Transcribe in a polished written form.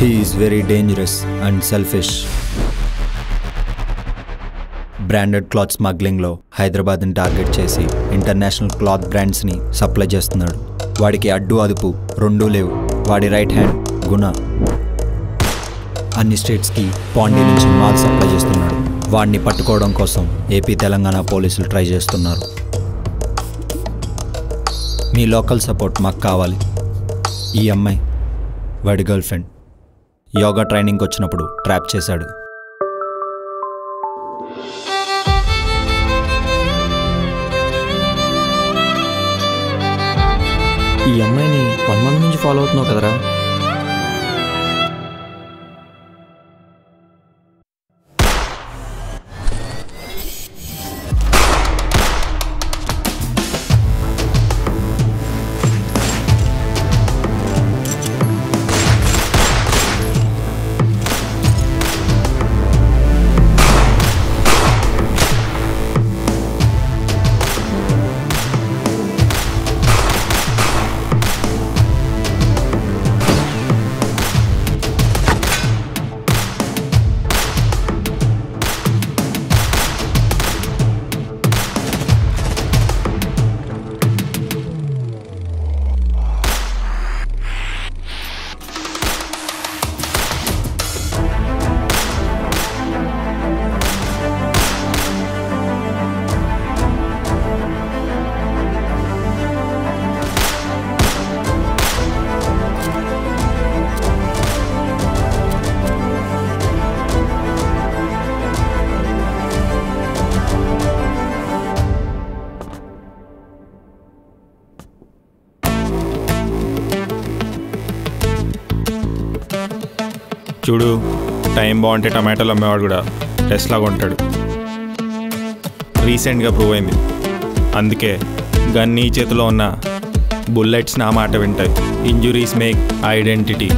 He is very dangerous and selfish. Branded cloth స్మగ్లింగ్లో హైదరాబాద్ని target చేసి ఇంటర్నేషనల్ క్లాత్ బ్రాండ్స్ని సప్లై చేస్తున్నాడు. వాడికి అడ్డు అదుపు రెండూ లేవు. వాడి రైట్ హ్యాండ్ గుణ అన్ని స్టేట్స్కి పాండీ నుంచి మాల్ సప్లై చేస్తున్నాడు. వాడిని పట్టుకోవడం కోసం ఏపీ తెలంగాణ పోలీసులు ట్రై చేస్తున్నారు. మీ లోకల్ సపోర్ట్ మాకు కావాలి. ఈ అమ్మాయి వాడి గర్ల్ ఫ్రెండ్. యోగా ట్రైనింగ్కి వచ్చినప్పుడు ట్రాప్ చేశాడు. ఈ అమ్మాయిని 1 month నుంచి ఫాలో అవుతున్నావు కదరా? చూడు, టైం బాగుంటే టమాటాలు అమ్మేవాడు కూడా టెస్ట్ లాగా ఉంటాడు. రీసెంట్గా ప్రూవ్ అయింది. అందుకే గన్ నీ చేతిలో ఉన్న బుల్లెట్స్ నా మాట వింటాయి. Injuries make identity.